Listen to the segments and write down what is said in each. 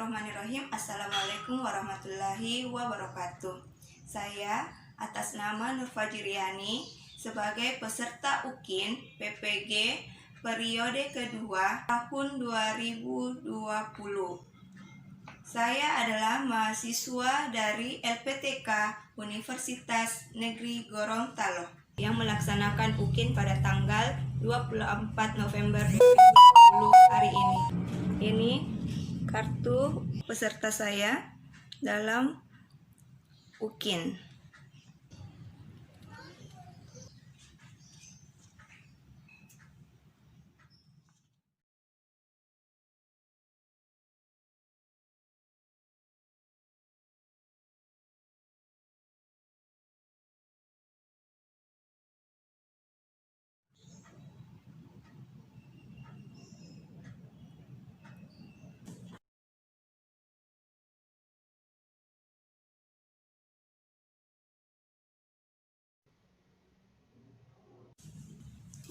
Bismillahirrahmanirrahim. Assalamualaikum warahmatullahi wabarakatuh. Saya atas nama Nur Fajriani sebagai peserta UKIN PPG periode kedua tahun 2020. Saya adalah mahasiswa dari LPTK Universitas Negeri Gorontalo yang melaksanakan UKIN pada tanggal 24 November 2020 hari ini. Ini kartu peserta saya dalam UKIN.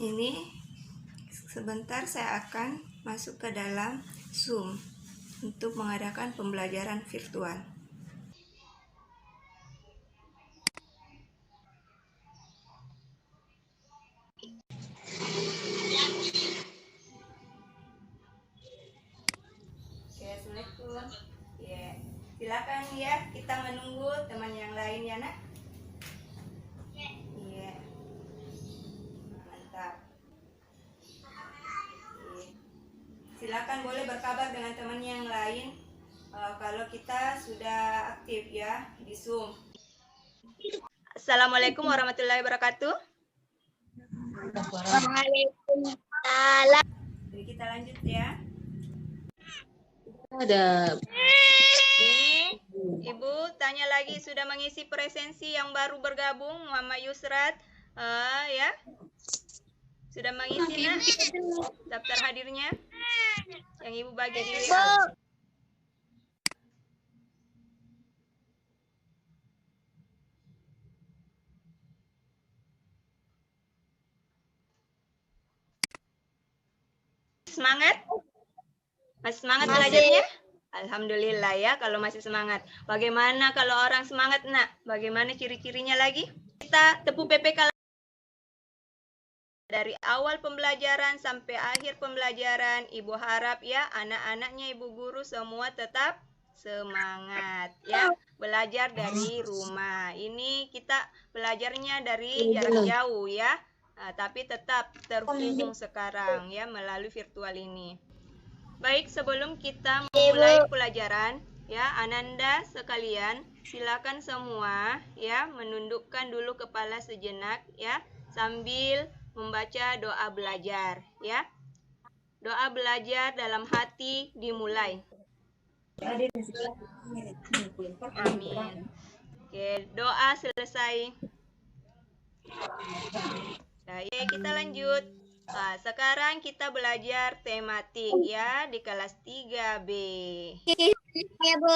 Ini sebentar saya akan masuk ke dalam Zoom untuk mengadakan pembelajaran virtual. Oke, assalamualaikum. Ya, silakan ya, kita menunggu teman yang lain ya, Nak. Iya. Mantap. Silakan boleh berkabar dengan teman yang lain kalau kita sudah aktif ya di Zoom. Assalamualaikum warahmatullahi wabarakatuh. Waalaikumsalam. Jadi kita lanjut ya. Ada. Ibu tanya lagi, sudah mengisi presensi yang baru bergabung Muhammad Yusrat ya? Sudah mengisi Nak daftar hadirnya yang Ibu bagi di WA. Semangat? Masih semangat belajarnya? Alhamdulillah ya kalau masih semangat. Bagaimana kalau orang semangat, Nak? Bagaimana ciri-cirinya lagi? Kita tepuk PPK dari awal pembelajaran sampai akhir pembelajaran. Ibu harap ya anak-anaknya, Ibu guru semua tetap semangat ya. Belajar dari rumah. Ini kita belajarnya dari jarak jauh ya. Tapi tetap terhubung sekarang ya melalui virtual ini. Baik, sebelum kita memulai pelajaran, ya Ananda sekalian, silakan semua ya menundukkan dulu kepala sejenak ya sambil membaca doa belajar ya. Doa belajar dalam hati dimulai. Amin. Oke, doa selesai. Baik, kita lanjut. Nah, sekarang kita belajar tematik ya di kelas 3B. Ya, Bu.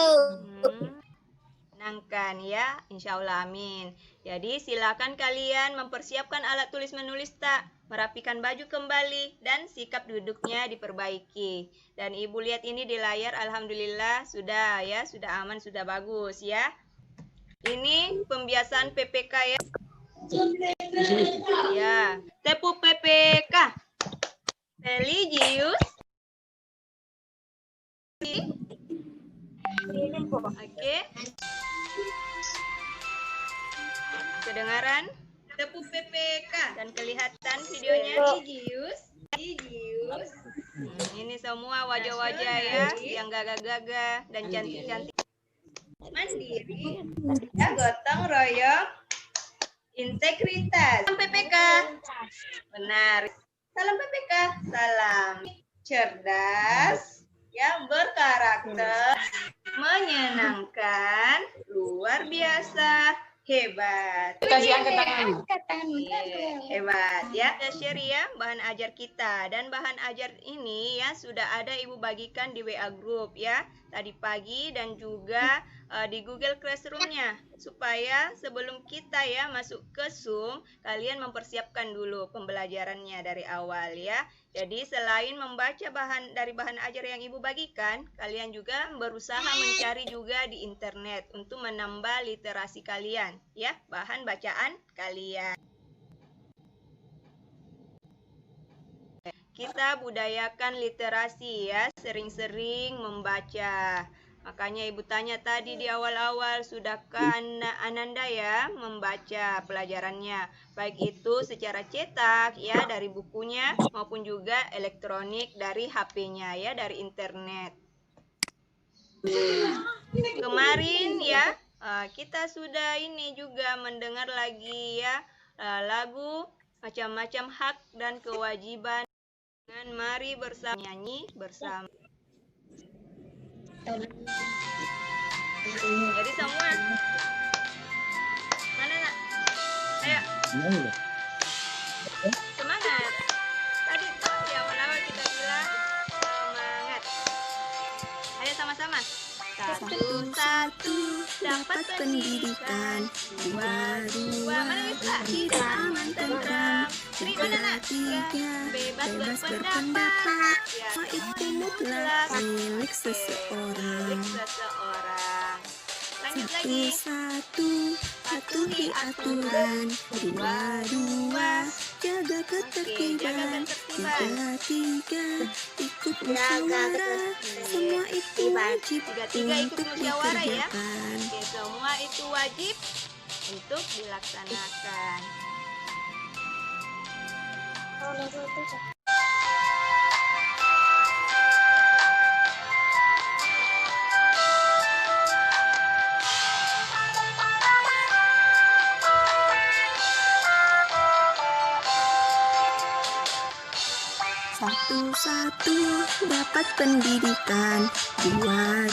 Menangkan ya, insya Allah amin. Jadi silakan kalian mempersiapkan alat tulis menulis tak, merapikan baju kembali dan sikap duduknya diperbaiki. Dan Ibu lihat ini di layar, alhamdulillah sudah ya, sudah aman, sudah bagus ya. Ini pembiasaan PPK ya. Ya, tepuk PPK. Religius. Oke. Kedengaran? Tepuk PPK dan kelihatan videonya. Religius. Ini semua wajah-wajah ya yang gagah-gagah dan cantik-cantik. Mandiri. Ya, gotong royong. Integritas. Salam PPK. Benar. Salam PPK. Salam. Cerdas. Ya, berkarakter. Menyenangkan. Luar biasa. Hebat. Kasih angkat tangan. Hebat ya. Kita share ya bahan ajar kita. Dan bahan ajar ini ya sudah ada Ibu bagikan di WA group ya. Tadi pagi dan juga di Google Classroom-nya supaya sebelum kita ya masuk ke Zoom, kalian mempersiapkan dulu pembelajarannya dari awal ya. Jadi selain membaca dari bahan ajar yang Ibu bagikan, kalian juga berusaha mencari juga di internet untuk menambah literasi kalian ya, bahan bacaan kalian. Kita budayakan literasi ya, sering-sering membaca. Makanya Ibu tanya tadi di awal-awal, sudahkah Ananda ya membaca pelajarannya? Baik itu secara cetak ya dari bukunya maupun juga elektronik dari HP-nya ya, dari internet. Kemarin ya, kita sudah ini juga mendengar lagi ya, lagu macam-macam hak dan kewajiban. Dengan mari bersama nyanyi bersama. Jadi semua mana nak? Ayo semangat. Tadi tuh di awal-awal kita bilang semangat. Ayo sama-sama. Satu-satu dapat pendidikan, dua-dua mana bisa? Hidup aman tentram. Mana nak? Bebas berpendapat. Semua itu mutlak milik seseorang. Lanjut lagi. Satu, patuhi aturan. Dua, jaga ketertiban. Tiga, ikut musyawarah. Semua itu wajib Tiga ikut untuk musyawarah ya. dikerjakan. Oke, semua itu wajib untuk dilaksanakan. Satu, dapat pendidikan. Dua,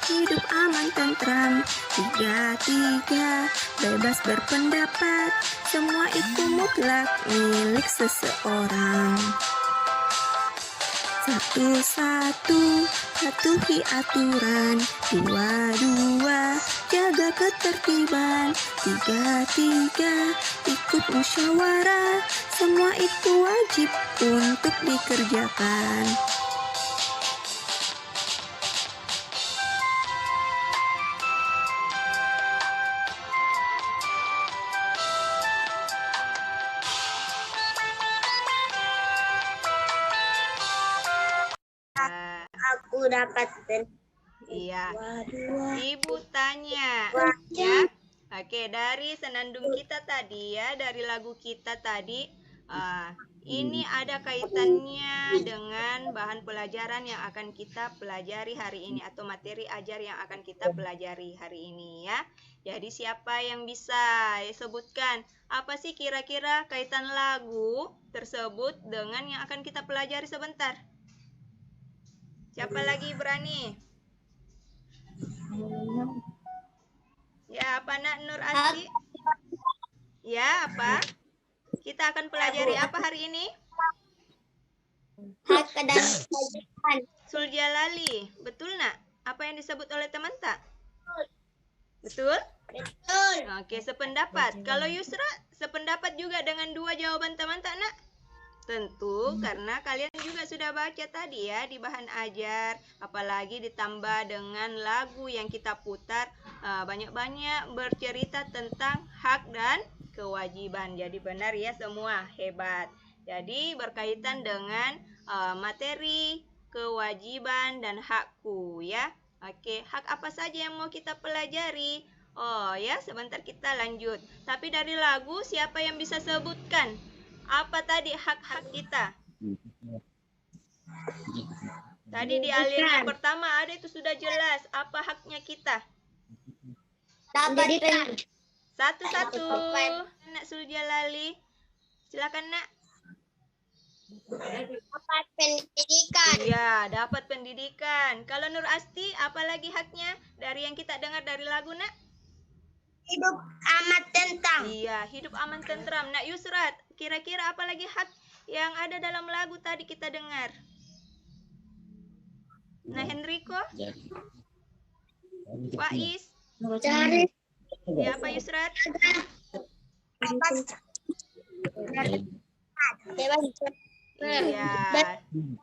hidup aman tentram. Tiga, bebas berpendapat. Semua itu mutlak milik seseorang. Satu, patuhi aturan. Dua, jaga ketertiban. Tiga, ikut musyawarah. Semua itu wajib untuk dikerjakan. Aku dapat Iya. Ibu tanya ya. Oke, dari senandung kita tadi ya, dari lagu kita tadi, ini ada kaitannya dengan bahan pelajaran yang akan kita pelajari hari ini atau materi ajar yang akan kita pelajari hari ini ya. Jadi siapa yang bisa sebutkan apa sih kira-kira kaitan lagu tersebut dengan yang akan kita pelajari sebentar? Siapa lagi berani? Ya, apa nak Nur Asti? Ya, apa? Kita akan pelajari apa hari ini? hak dan kewajiban. Suljalali. Betul nak? Apa yang disebut oleh teman tak? Betul? Betul. Oke, sependapat. Kalau Yusra, sependapat juga dengan dua jawaban teman tak nak? Tentu, karena kalian juga sudah baca tadi ya di bahan ajar, apalagi ditambah dengan lagu yang kita putar, banyak-banyak bercerita tentang hak dan kewajiban. Jadi benar ya semua, hebat. Jadi berkaitan dengan materi, kewajiban, dan hakku ya. Oke, hak apa saja yang mau kita pelajari? Oh ya, sebentar kita lanjut. Tapi dari lagu, siapa yang bisa sebutkan? Apa tadi hak-hak kita? Tadi di aliran pertama ada itu sudah jelas. Apa haknya kita? Dapat Satu-satu. Nak Suljalali. Silakan nak. dapat pendidikan. Iya, dapat pendidikan. Kalau Nur Asti, apa lagi haknya dari yang kita dengar dari lagu nak? Hidup amat tentram. Iya, hidup aman tentram. Nak Yusrat, kira-kira apa lagi hak yang ada dalam lagu tadi kita dengar? Nah, Henrico? Faiz. Cari Ya, Pak Yusrat. Iya.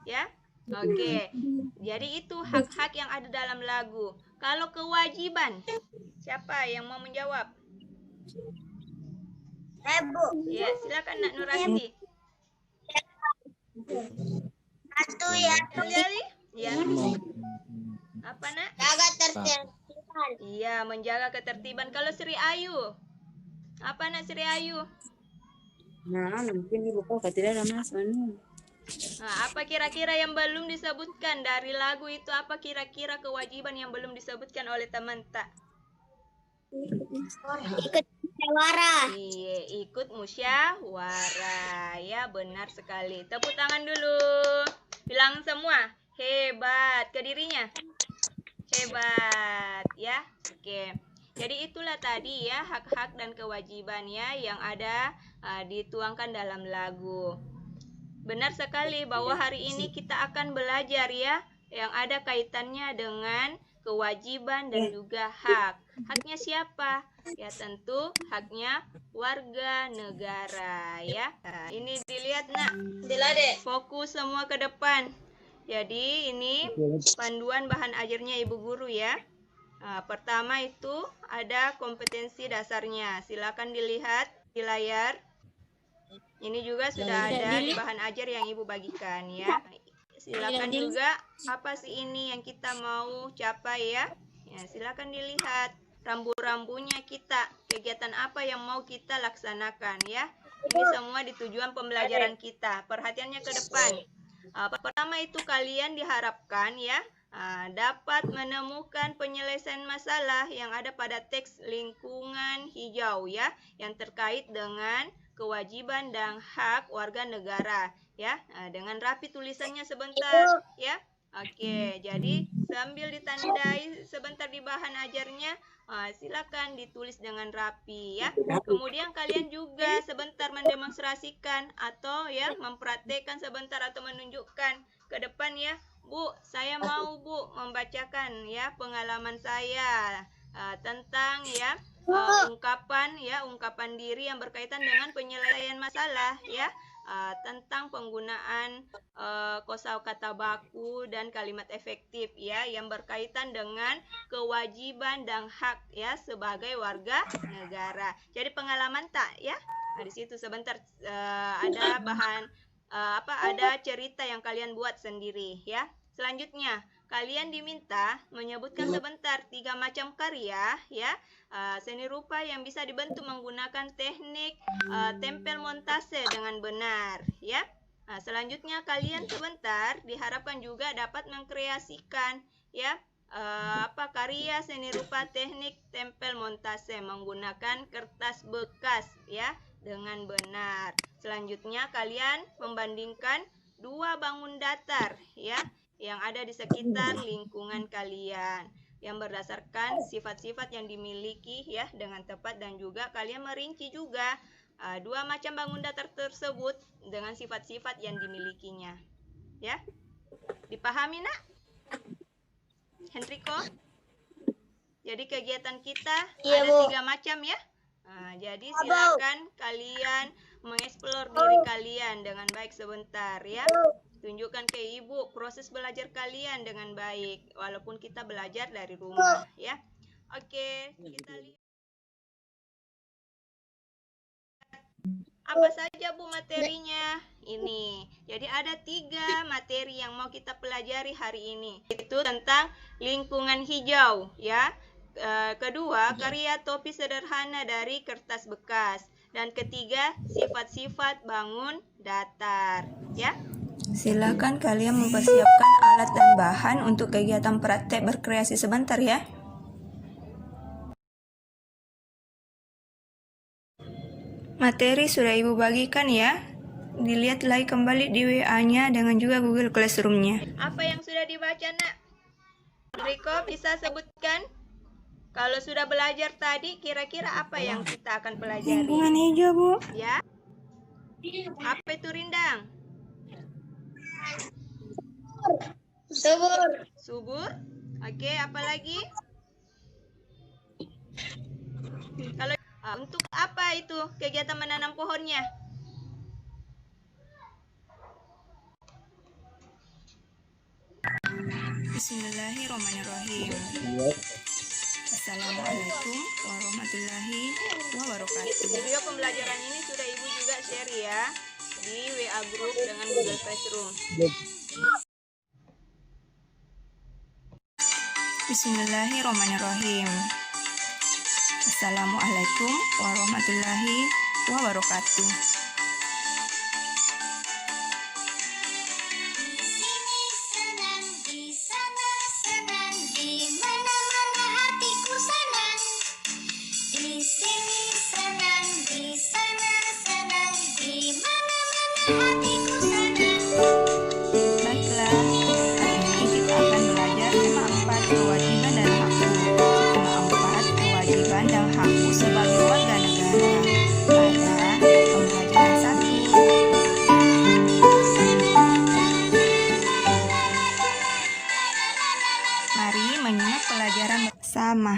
Ya. Oke. Jadi itu hak-hak yang ada dalam lagu. Kalau kewajiban, siapa yang mau menjawab? Bu. Ya, silakan Nak Nurati. Satu ya. Kembali? Ya. Apa, Nak? Jaga tertiban. Iya, menjaga ketertiban. Kalau Sri Ayu, apa Nak Sri Ayu? Nah, mungkin ibu kok tidak ada masuk nih. Nah, apa kira-kira yang belum disebutkan dari lagu itu? Apa kira-kira kewajiban yang belum disebutkan oleh teman tak? Ikut musyawarah. Iya, ikut musyawarah. Ya, benar sekali. Tepuk tangan dulu. Bilang semua, hebat ke dirinya. Hebat, ya. Oke. Jadi itulah tadi ya hak-hak dan kewajiban ya yang ada dituangkan dalam lagu. Benar sekali bahwa hari ini kita akan belajar ya yang ada kaitannya dengan kewajiban dan juga hak. Haknya siapa? Ya tentu haknya warga negara ya. Nah, ini dilihat Nak. Fokus semua ke depan. Jadi ini panduan bahan ajarnya Ibu Guru ya. Nah, pertama itu ada kompetensi dasarnya. Silakan dilihat di layar. Ini juga sudah ada di bahan ajar yang Ibu bagikan ya. Silakan juga apa sih ini yang kita mau capai ya. Ya, silakan dilihat rambu-rambunya kita. Kegiatan apa yang mau kita laksanakan ya. Ini semua di tujuan pembelajaran kita. Perhatiannya ke depan. Pertama itu kalian diharapkan ya dapat menemukan penyelesaian masalah yang ada pada teks lingkungan hijau ya yang terkait dengan kewajiban dan hak warga negara ya. Dengan rapi tulisannya sebentar ya. Oke, jadi sambil ditandai sebentar di bahan ajarnya, silakan ditulis dengan rapi ya. Kemudian kalian juga sebentar mendemonstrasikan atau ya mempraktekkan sebentar atau menunjukkan ke depan ya. Bu, saya mau Bu membacakan ya pengalaman saya tentang ya ungkapan diri yang berkaitan dengan penyelesaian masalah ya. Tentang penggunaan kosakata baku dan kalimat efektif ya yang berkaitan dengan kewajiban dan hak ya sebagai warga negara. Jadi pengalaman tak ya? Nah, di situ sebentar ada bahan ada cerita yang kalian buat sendiri ya. Selanjutnya, kalian diminta menyebutkan sebentar 3 macam karya ya seni rupa yang bisa dibentuk menggunakan teknik tempel montase dengan benar ya. Selanjutnya kalian sebentar diharapkan juga dapat mengkreasikan ya karya seni rupa teknik tempel montase menggunakan kertas bekas ya dengan benar. Selanjutnya kalian membandingkan 2 bangun datar ya yang ada di sekitar lingkungan kalian yang berdasarkan sifat-sifat yang dimiliki ya dengan tepat dan juga kalian merinci juga 2 macam bangun datar tersebut dengan sifat-sifat yang dimilikinya ya. Dipahami Nak? Henriko? Jadi kegiatan kita ada 3 macam ya. Jadi silakan kalian mengeksplor diri kalian dengan baik sebentar ya. Tunjukkan ke Ibu proses belajar kalian dengan baik walaupun kita belajar dari rumah ya. Oke, kita lihat apa saja Bu materinya ini. Jadi ada 3 materi yang mau kita pelajari hari ini. Itu tentang lingkungan hijau ya. Kedua, karya topi sederhana dari kertas bekas. Dan ketiga, sifat-sifat bangun datar ya. Silakan kalian mempersiapkan alat dan bahan untuk kegiatan praktek berkreasi sebentar ya. Materi sudah Ibu bagikan ya. Dilihat lagi kembali di WA-nya dengan juga Google Classroom-nya. Apa yang sudah dibaca Nak? Riko bisa sebutkan? Kalau sudah belajar tadi, kira-kira apa yang kita akan pelajari? Lingkungan hijau Bu. Ya. Apa itu rindang? Subur. Subur. Oke, apa lagi? Kalau untuk apa itu kegiatan menanam pohonnya? Bismillahirrahmanirrahim. Assalamualaikum warahmatullahi wabarakatuh. Video pembelajaran ini sudah Ibu juga share ya di WA Group dengan Google Classroom. Bismillahirrahmanirrahim. Assalamualaikum warahmatullahi wabarakatuh. Baiklah, hari ini kita akan belajar tema 4 kewajiban dan hakku. Tema 4 kewajiban dan hakku sebagai warga negara pada pembelajaran 1. Mari menyimak pelajaran bersama.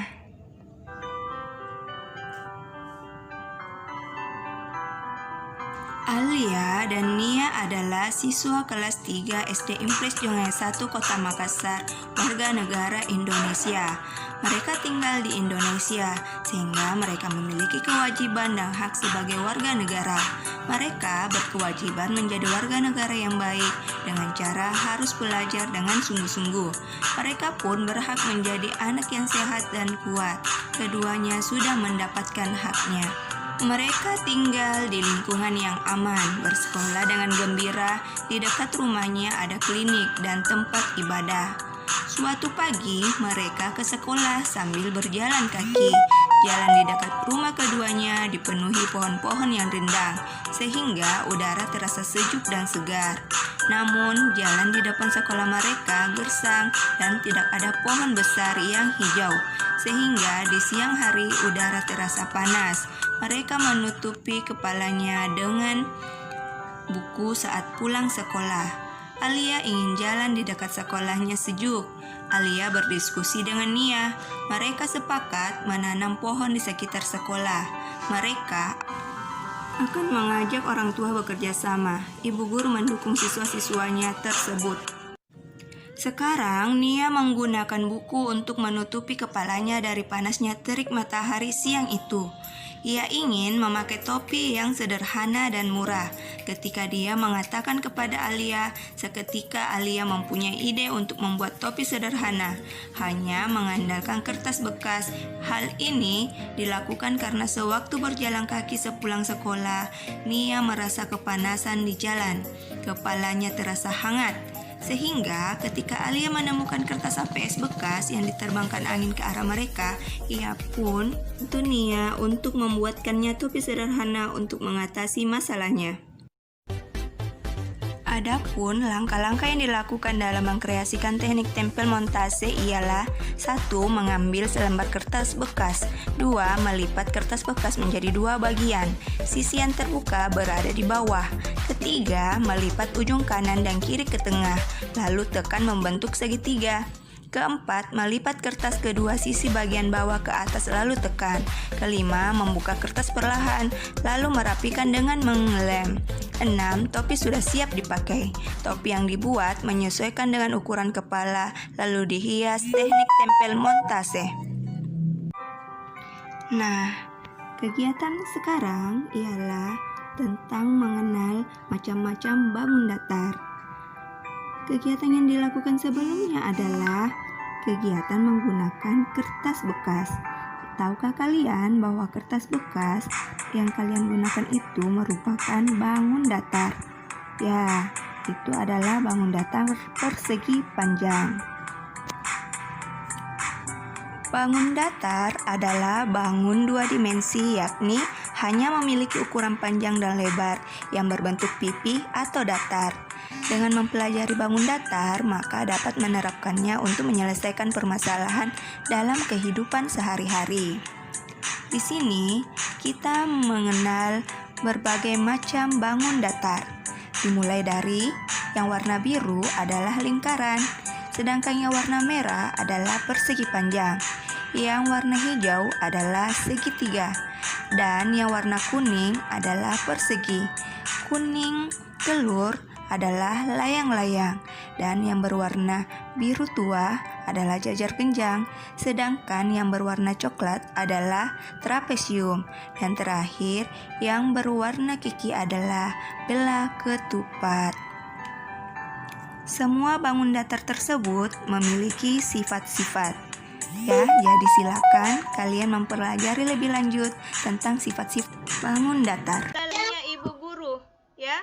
Alia dan Nia adalah siswa kelas 3 SD Impres Jongai 1 Kota Makassar, warga negara Indonesia. Mereka tinggal di Indonesia, sehingga mereka memiliki kewajiban dan hak sebagai warga negara. Mereka berkewajiban menjadi warga negara yang baik dengan cara harus belajar dengan sungguh-sungguh. Mereka pun berhak menjadi anak yang sehat dan kuat. Keduanya sudah mendapatkan haknya. Mereka tinggal di lingkungan yang aman, bersekolah dengan gembira. Di dekat rumahnya ada klinik dan tempat ibadah. Suatu pagi, mereka ke sekolah sambil berjalan kaki. Jalan di dekat rumah keduanya dipenuhi pohon-pohon yang rindang, sehingga udara terasa sejuk dan segar. Namun, jalan di depan sekolah mereka gersang dan tidak ada pohon besar yang hijau, sehingga di siang hari udara terasa panas. Mereka menutupi kepalanya dengan buku saat pulang sekolah. Alia ingin jalan di dekat sekolahnya sejuk. Alia berdiskusi dengan Nia. Mereka sepakat menanam pohon di sekitar sekolah. Mereka akan mengajak orang tua bekerja sama. Ibu guru mendukung siswa-siswanya tersebut. Sekarang Nia menggunakan buku untuk menutupi kepalanya dari panasnya terik matahari siang itu. Ia ingin memakai topi yang sederhana dan murah. Ketika dia mengatakan kepada Alia, seketika Alia mempunyai ide untuk membuat topi sederhana, hanya mengandalkan kertas bekas. Hal ini dilakukan karena sewaktu berjalan kaki sepulang sekolah, Nia merasa kepanasan di jalan. Kepalanya terasa hangat. Sehingga ketika Alia menemukan kertas APS bekas yang diterbangkan angin ke arah mereka, ia pun bantu Nia untuk membuatkannya topi sederhana untuk mengatasi masalahnya. Adapun langkah-langkah yang dilakukan dalam mengkreasikan teknik tempel montase ialah 1. Mengambil selembar kertas bekas. 2. Melipat kertas bekas menjadi 2 bagian. Sisi yang terbuka berada di bawah. Ketiga, melipat ujung kanan dan kiri ke tengah, lalu tekan membentuk segitiga. Keempat, melipat kertas kedua sisi bagian bawah ke atas lalu tekan. Kelima, membuka kertas perlahan, lalu merapikan dengan mengelem. 6. Topi sudah siap dipakai. Topi yang dibuat menyesuaikan dengan ukuran kepala, lalu dihias teknik tempel montase. Nah, kegiatan sekarang ialah tentang mengenal macam-macam bangun datar. Kegiatan yang dilakukan sebelumnya adalah kegiatan menggunakan kertas bekas. Tahukah kalian bahwa kertas bekas yang kalian gunakan itu merupakan bangun datar? Ya, itu adalah bangun datar persegi panjang. Bangun datar adalah bangun 2 dimensi, yakni hanya memiliki ukuran panjang dan lebar yang berbentuk pipi atau datar. Dengan mempelajari bangun datar, maka dapat menerapkannya untuk menyelesaikan permasalahan dalam kehidupan sehari-hari. Di sini, kita mengenal berbagai macam bangun datar. Dimulai dari yang warna biru adalah lingkaran, sedangkan yang warna merah adalah persegi panjang. yang warna hijau adalah segitiga dan yang warna kuning adalah persegi. Kuning telur adalah layang-layang dan yang berwarna biru tua adalah jajar genjang, sedangkan yang berwarna coklat adalah trapesium, dan terakhir yang berwarna kiki adalah bela ketupat. Semua bangun datar tersebut memiliki sifat-sifat. Ya, jadi silakan kalian mempelajari lebih lanjut tentang sifat-sifat bangun datar. Dalilnya Ibu Guru, ya,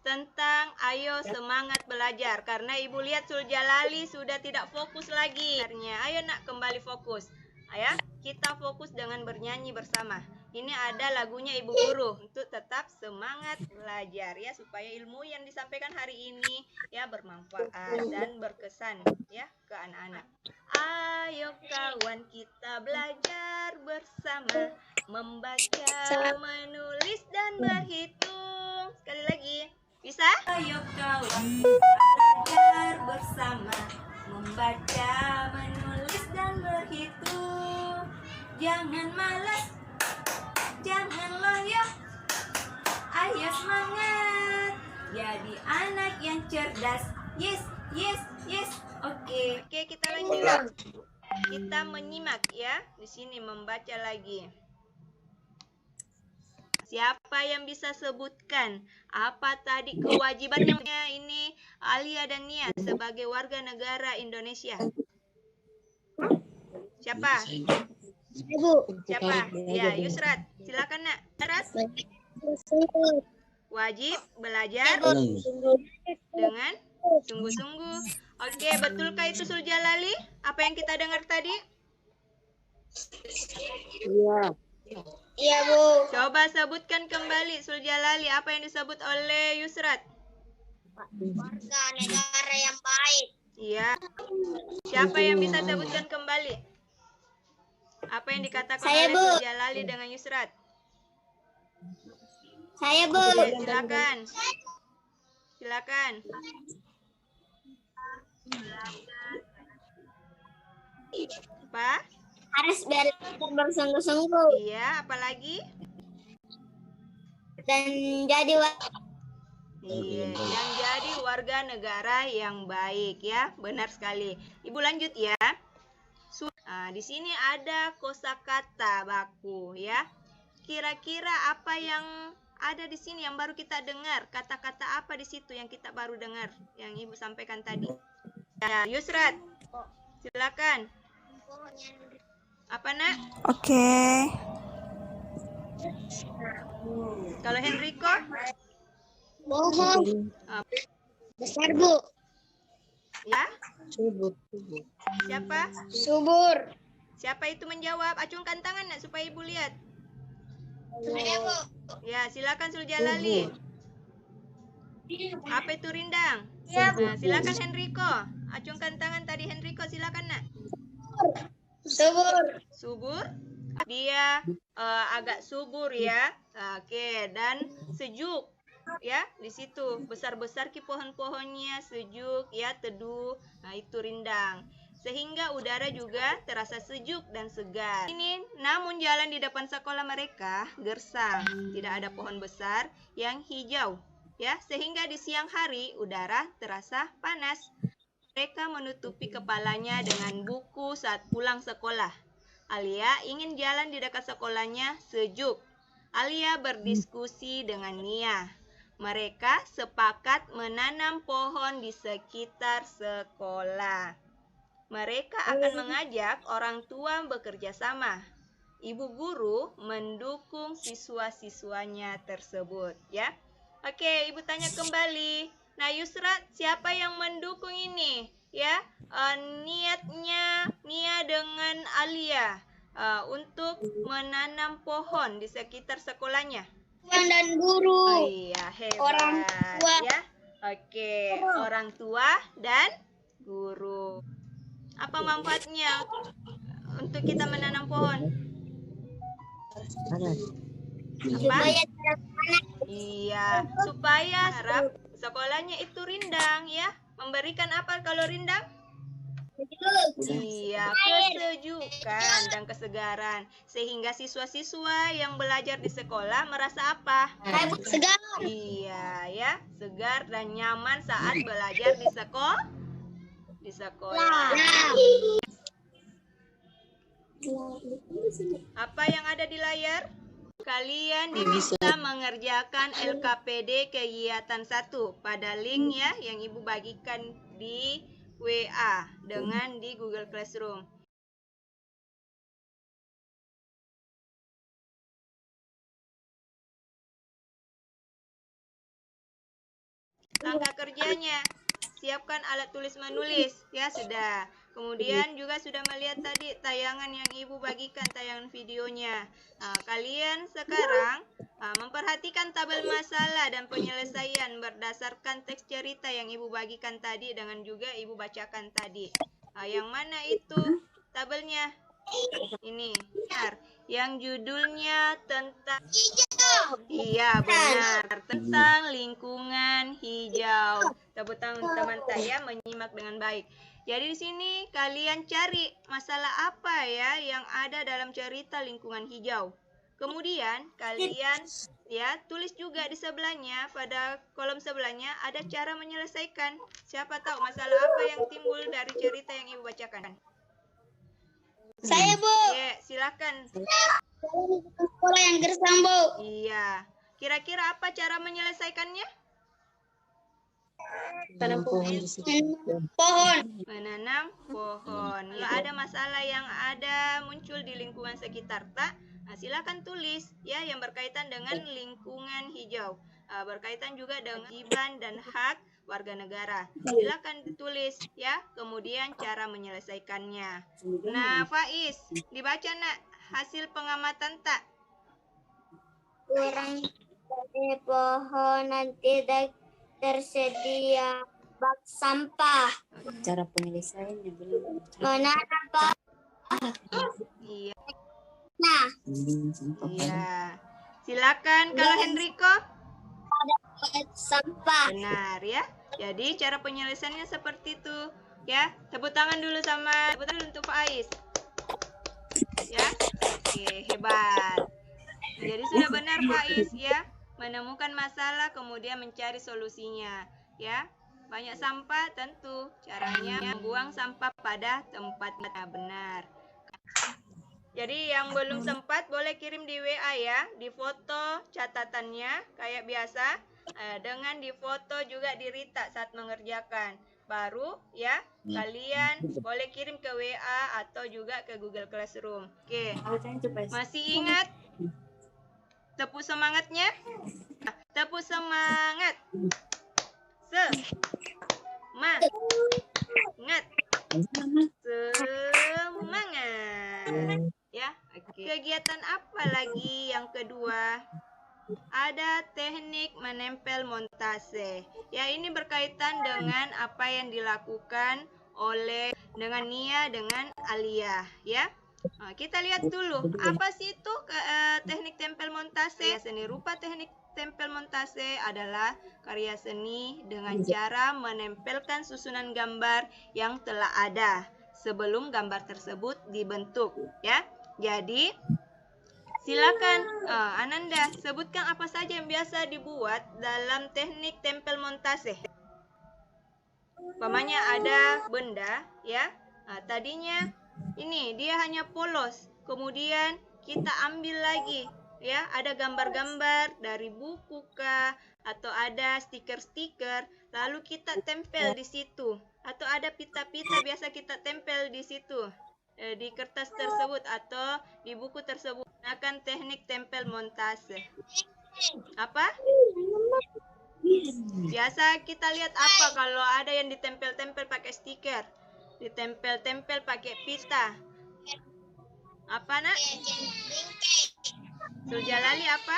tentang ayo semangat belajar. Karena Ibu lihat Suljalali sudah tidak fokus lagi. Ayo nak kembali fokus. Ya, kita fokus dengan bernyanyi bersama. Ini ada lagunya Ibu Guru untuk tetap semangat belajar ya, supaya ilmu yang disampaikan hari ini ya bermanfaat dan berkesan ya ke anak-anak. Ayo kawan kita belajar bersama, membaca, menulis dan berhitung. Sekali lagi, bisa? Ayo kawan kita belajar bersama, membaca, menulis dan berhitung. Jangan malas, jangan loyo, ayo semangat, jadi anak yang cerdas. Yes, yes, yes. Oke, kita lanjut. Kita menyimak ya. Di sini membaca lagi. Siapa yang bisa sebutkan apa tadi kewajibannya ini Alia dan Nia sebagai warga negara Indonesia? Siapa? Ibu. Siapa? Ya, Yusrat. Silakan nak. Yusrat. Wajib belajar dengan sungguh-sungguh. Oke, betulkah itu Suljalali? Apa yang kita dengar tadi? Iya. Iya, Bu. Coba sebutkan kembali Suljalali apa yang disebut oleh Yusrat. Warga negara yang baik. Iya. Siapa yang bisa sebutkan kembali? Apa yang dikatakan Saya, oleh Bu. Suljalali dengan Yusrat? Saya, Bu. Oke, silakan. Silakan. Apa? Harus belajar bersungguh-sungguh Iya, apalagi? dan jadi Iya, yang jadi warga negara yang baik ya, benar sekali. Ibu lanjut ya. Di sini ada kosakata baku ya. Kira-kira apa yang ada di sini yang baru kita dengar? Kata-kata apa di situ yang kita baru dengar? Yang Ibu sampaikan tadi. Ya, Yusrat, silakan. Apa nak? Oke. Kalau Henrico? bohong. Besar, Bu. Ya, Subur. siapa? Subur. Siapa itu menjawab? Acungkan tangan nak supaya Ibu lihat. Saya, Bu. Ya, silakan Suljalali. Apa itu rindang? Ya, Bu. Nah, silakan Henrico. Acungkan tangan tadi Henrico, silakan nak. Subur. Subur. Dia agak subur ya. Oke, dan sejuk. Ya, di situ besar-besar pohon-pohonnya, sejuk ya, teduh. Nah, itu rindang. Sehingga udara juga terasa sejuk dan segar. Ini namun jalan di depan sekolah mereka gersang, tidak ada pohon besar yang hijau. Ya, sehingga di siang hari udara terasa panas. Mereka menutupi kepalanya dengan buku saat pulang sekolah. Alia ingin jalan di dekat sekolahnya sejuk. Alia berdiskusi dengan Nia. Mereka sepakat menanam pohon di sekitar sekolah. Mereka akan mengajak orang tua bekerja sama. Ibu guru mendukung siswa-siswanya tersebut, ya. Oke, Ibu tanya kembali. Nah, Yusrat, siapa yang mendukung ini? Ya, niatnya Nia dengan Alia untuk menanam pohon di sekitar sekolahnya. Tuan dan guru. Oh iya, hebat. Orang tua. Ya. Oke, orang tua dan guru. Apa manfaatnya untuk kita menanam pohon? Apa? Supaya Iya, supaya harap sekolahnya itu rindang ya. Memberikan apa kalau rindang? Iya, kesejukan dan kesegaran. Sehingga siswa-siswa yang belajar di sekolah merasa apa? Segar. Iya, ya, segar dan nyaman saat belajar di sekolah. Apa yang ada di layar? Kalian diminta mengerjakan LKPD kegiatan 1 pada link ya yang Ibu bagikan di WA dengan di Google Classroom. Langkah kerjanya, siapkan alat tulis menulis, ya sudah. Kemudian juga sudah melihat tadi tayangan yang Ibu bagikan, tayangan videonya. Kalian sekarang memperhatikan tabel masalah dan penyelesaian berdasarkan teks cerita yang Ibu bagikan tadi dengan juga Ibu bacakan tadi. Yang mana itu tabelnya? Ini, benar. Yang judulnya tentang iya, benar. Tentang lingkungan hijau. Tepuk tangan teman saya menyimak dengan baik. Jadi di sini kalian cari masalah apa ya yang ada dalam cerita lingkungan hijau. Kemudian kalian ya tulis juga di sebelahnya, pada kolom sebelahnya ada cara menyelesaikan. Siapa tahu masalah apa yang timbul dari cerita yang Ibu bacakan. Saya, Bu. Ya, silakan. Sekolah yang gersang, Bu. Iya. Kira-kira apa cara menyelesaikannya? Tanam pohon. Pohon. Menanam pohon. Kalau ada masalah yang ada muncul di lingkungan sekitar tak, silakan tulis ya yang berkaitan dengan lingkungan hijau. Berkaitan juga dengan kewajiban dan hak warga negara. Silakan ditulis ya. Kemudian cara menyelesaikannya. Nah, Faiz, dibaca nak hasil pengamatan tak? Kurang dari pohonan tidak tersedia bak sampah. Cara penyelesaiannya belum. Menanam pohon. Iya. Nah, Iya. Silakan kalau Henriko. bak sampah. Benar ya. Jadi cara penyelesaiannya seperti itu ya. Tepuk tangan dulu untuk Faiz. Ya. Oke, hebat. Jadi sudah benar Faiz ya. Menemukan masalah kemudian mencari solusinya ya. Banyak sampah tentu caranya membuang sampah pada tempatnya benar. Jadi yang belum sempat boleh kirim di WA ya, di foto catatannya kayak biasa, dengan di foto juga di Rita saat mengerjakan. Baru ya, kalian boleh kirim ke WA atau juga ke Google Classroom. Oke, masih ingat? Tepuk semangatnya. Tepuk semangat. Semangat. Ya, oke. Kegiatan apa lagi yang kedua? Ada teknik menempel montase. Ya, ini berkaitan dengan apa yang dilakukan oleh dengan Nia dengan Alia, ya. Kita lihat dulu, apa sih itu teknik tempel montase? Seni rupa teknik tempel montase adalah karya seni dengan cara menempelkan susunan gambar yang telah ada sebelum gambar tersebut dibentuk, ya. Jadi, silakan Ananda sebutkan apa saja yang biasa dibuat dalam teknik tempel montase. Umpamanya ada benda, ya. Tadinya ini dia hanya polos, kemudian kita ambil lagi, ya. Ada gambar-gambar dari buku kah, atau ada stiker-stiker, lalu kita tempel di situ, atau ada pita-pita biasa kita tempel di situ. Di kertas tersebut atau di buku tersebut akan teknik tempel montase. Apa? Biasa kita lihat apa kalau ada yang ditempel-tempel pakai stiker, ditempel-tempel pakai pita. Apa nak? Sujalali apa?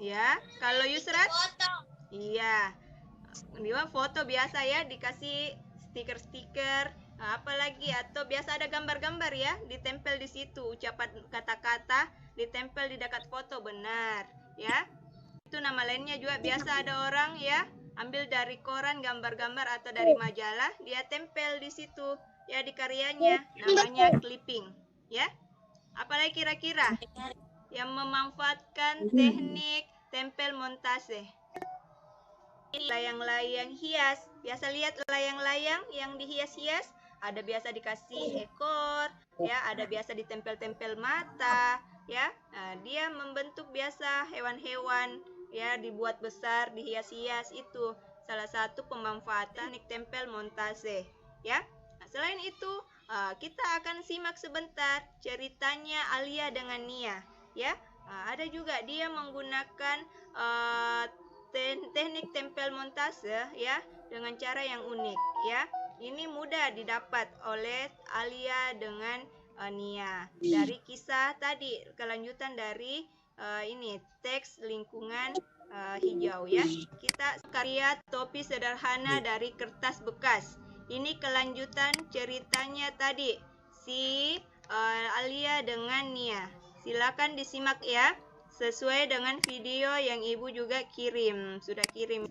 Ya, kalau Yusrat? Iya. Dia foto biasa ya, dikasih stiker-stiker, apalagi atau biasa ada gambar-gambar ya, ditempel di situ, ucapan kata-kata ditempel di dekat foto, benar ya. Itu nama lainnya juga biasa ada orang ya, ambil dari koran, gambar-gambar atau dari majalah, dia tempel di situ ya di karyanya, namanya clipping ya. Apalagi kira-kira yang memanfaatkan teknik tempel montase? Layang-layang hias. Biasa lihat layang-layang yang dihias-hias, ada biasa dikasih ekor ya, ada biasa ditempel-tempel mata ya. Nah, dia membentuk biasa hewan-hewan ya, dibuat besar, dihias-hias. Itu salah satu pemanfaatan teknik tempel montase ya. Nah, selain itu kita akan simak sebentar ceritanya Alia dengan Nia ya. Ada juga dia menggunakan teknik tempel montase ya dengan cara yang unik ya. Ini mudah didapat oleh Alia dengan Nia dari kisah tadi, kelanjutan dari ini teks lingkungan hijau ya. Kita karya topi sederhana dari kertas bekas. Ini kelanjutan ceritanya tadi si Alia dengan Nia. Silakan disimak ya, sesuai dengan video yang ibu juga sudah kirim.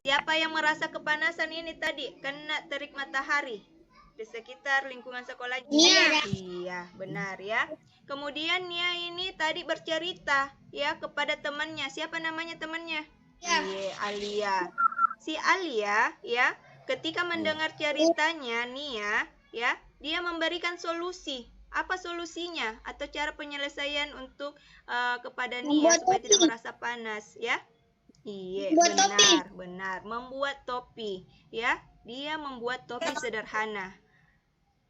Siapa yang merasa kepanasan ini tadi kena terik matahari di sekitar lingkungan sekolah? Iya, benar ya. Kemudian Nia ini tadi bercerita ya kepada temannya. Siapa namanya temannya? Iya, Alia. Si Alia ya, ketika mendengar ceritanya Nia ya, dia memberikan solusi. Apa solusinya atau cara penyelesaian untuk kepada Nia supaya tidak merasa panas ya? Iya, benar, membuat topi ya. Dia membuat topi sederhana.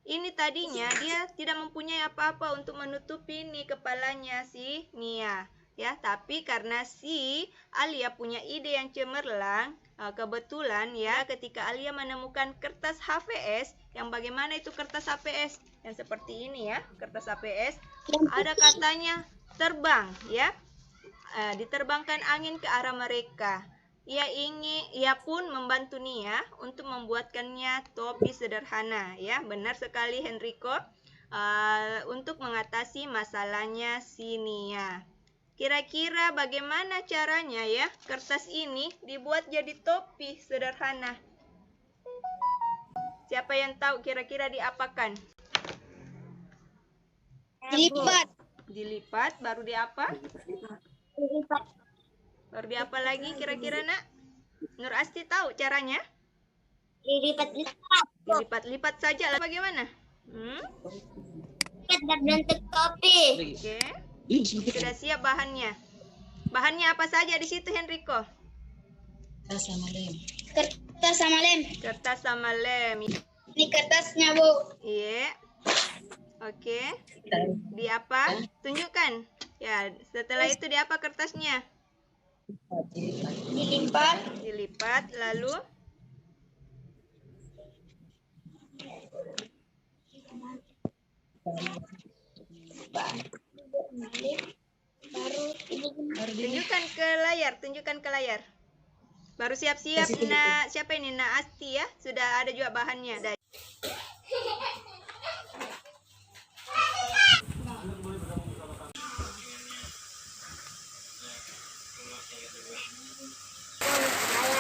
Ini tadinya dia tidak mempunyai apa-apa untuk menutupi ini kepalanya si Nia ya, tapi karena si Alia punya ide yang cemerlang, kebetulan ya ketika Alia menemukan kertas HVS, yang bagaimana itu kertas HVS? Yang seperti ini ya, kertas HVS, ada katanya terbang ya, diterbangkan angin ke arah mereka. Ia pun membantu Nia untuk membuatkannya topi sederhana ya. Benar sekali Henrico, untuk mengatasi masalahnya si Nia. Kira-kira bagaimana caranya ya kertas ini dibuat jadi topi sederhana? Siapa yang tahu kira-kira diapakan? Dilipat, baru diapa? Baru diapa lagi kira-kira nak? Nur Asti tahu caranya? Dilipat-lipat saja lah, bagaimana? Berbentuk topi. Oke. Sudah siap bahannya. Bahannya apa saja di situ Henrico? Kertas sama lem. Kertas sama lem. Ini kertasnya, Bu. Iya. Oke. Di apa? Tunjukkan. Ya, setelah itu di apa kertasnya? Dilipat, lalu tunjukkan ke layar. Baru siap-siap. Nah, siapa ini? Nah, Asti ya. Sudah ada juga bahannya. Saya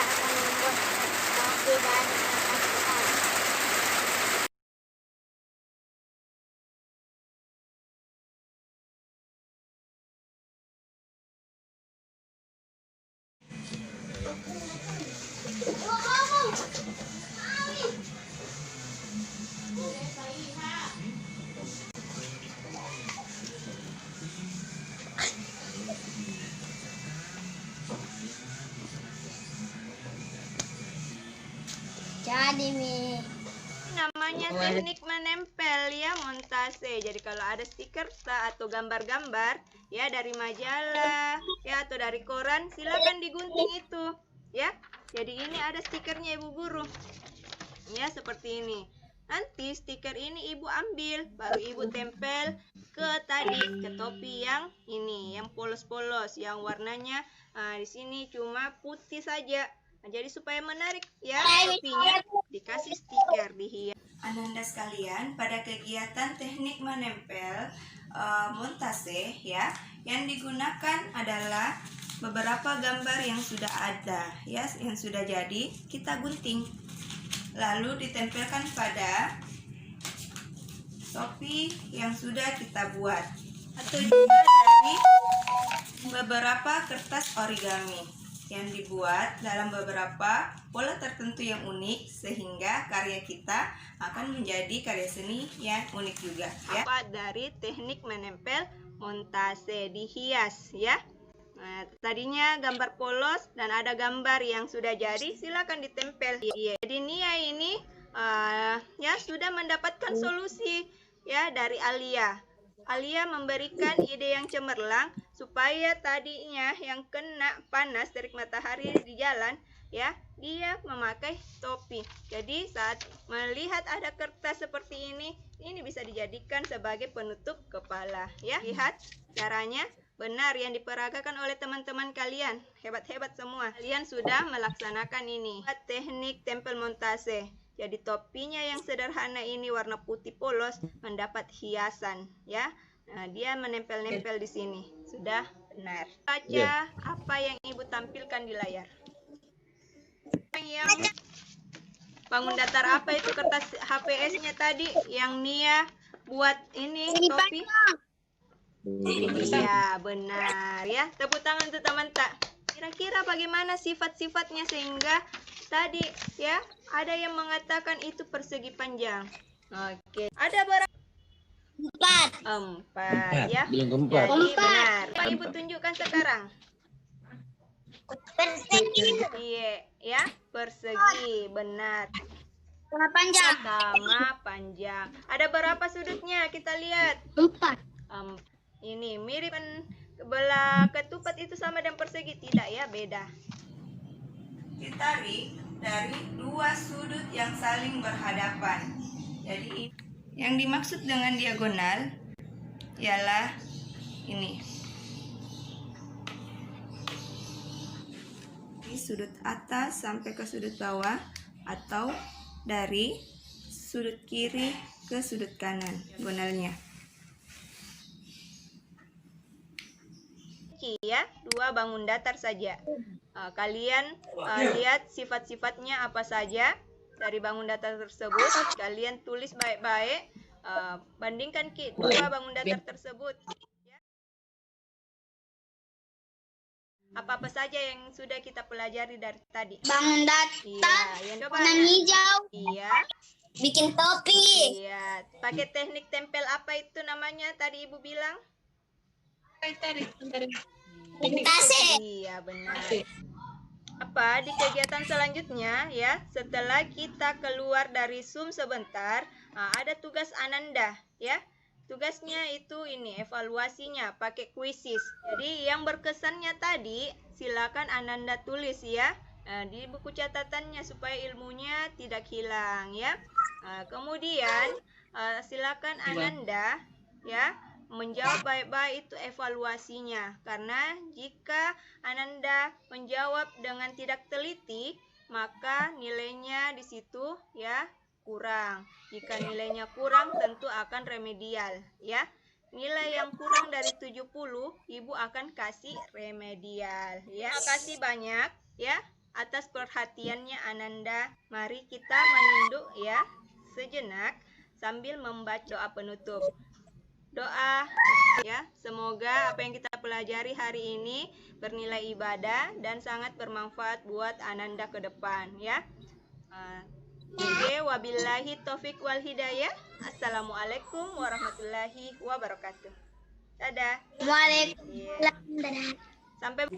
akan membuat topi dari kertas bekas. Jadi Mi, Namanya teknik menempel ya, montase. Jadi kalau ada stiker atau gambar-gambar ya dari majalah ya atau dari koran, silakan digunting itu ya. Jadi ini ada stikernya Ibu Guru. Ya, seperti ini. Nanti stiker ini Ibu ambil, baru Ibu tempel ke topi yang ini, yang polos-polos, yang warnanya di sini cuma putih saja. Nah, jadi supaya menarik ya topinya, dikasih stiker dihias. Ananda sekalian, pada kegiatan teknik menempel montase ya, yang digunakan adalah beberapa gambar yang sudah ada, ya, yang sudah jadi, kita gunting. Lalu ditempelkan pada topi yang sudah kita buat, atau juga dari beberapa kertas origami yang dibuat dalam beberapa pola tertentu yang unik, sehingga karya kita akan menjadi karya seni yang unik juga, ya. Dari teknik menempel montase dihias, ya. Nah, tadinya gambar polos dan ada gambar yang sudah jadi, silakan ditempel. Jadi Nia ini ya sudah mendapatkan solusi, ya, dari Alia. Alia memberikan ide yang cemerlang supaya tadinya yang kena panas terik matahari di jalan, ya, dia memakai topi. Jadi saat melihat ada kertas seperti ini bisa dijadikan sebagai penutup kepala, ya. Lihat caranya benar yang diperagakan oleh teman-teman kalian. Hebat-hebat semua. Kalian sudah melaksanakan ini. Teknik tempel montase. Jadi topinya yang sederhana ini warna putih polos mendapat hiasan, ya. Nah, dia menempel-nempel di sini. Sudah benar. Baca apa yang Ibu tampilkan di layar. Yang bangun datar apa itu kertas HPS-nya tadi yang Nia buat ini topi? Iya, benar, ya. Tepuk tangan untuk teman tak. Kira-kira bagaimana sifat-sifatnya sehingga tadi, ya, ada yang mengatakan itu persegi panjang. Oke. Ada berapa? 4, ya. Belum Jadi keempat. benar. Pak Ibu tunjukkan sekarang. Persegi. Iya, ya, persegi, benar. Sama panjang. Sama panjang. Ada berapa sudutnya? Kita lihat. 4. Ini mirip kan, belah ketupat itu sama dengan persegi, tidak, ya, beda. Ditarik dari dua sudut yang saling berhadapan. Jadi yang dimaksud dengan diagonal ialah ini. Di sudut atas sampai ke sudut bawah, atau dari sudut kiri ke sudut kanan diagonalnya. Ya, 2 bangun datar saja. Kalian lihat sifat-sifatnya apa saja dari bangun datar tersebut. Kalian tulis baik-baik. Bandingkan 2 bangun datar tersebut. Ya. Apa-apa saja yang sudah kita pelajari dari tadi. Bangun datar. Iya, yang coba. Warna hijau. Iya. Bikin topi. Iya. Pakai teknik tempel apa itu namanya tadi Ibu bilang? Montase. Iya, benar. Apa di kegiatan selanjutnya, ya, setelah kita keluar dari Zoom sebentar, ada tugas Ananda, ya. Tugasnya itu ini evaluasinya pakai kuisis. Jadi yang berkesannya tadi silakan Ananda tulis, ya, di buku catatannya supaya ilmunya tidak hilang, ya. Kemudian silakan Ananda, ya, menjawab baik-baik itu evaluasinya, karena jika Ananda menjawab dengan tidak teliti maka nilainya di situ, ya, kurang. Jika nilainya kurang tentu akan remedial, ya. Nilai yang kurang dari 70 Ibu akan kasih remedial, ya. Terima kasih banyak, ya, atas perhatiannya Ananda. Mari kita menunduk, ya, sejenak sambil membaca doa penutup. Doa, ya, semoga apa yang kita pelajari hari ini bernilai ibadah dan sangat bermanfaat buat Ananda ke depan, ya. Oke, wabillahi taufik wal hidayah. Assalamualaikum warahmatullahi wabarakatuh. Dadah. Waalaikumsalam. Sampai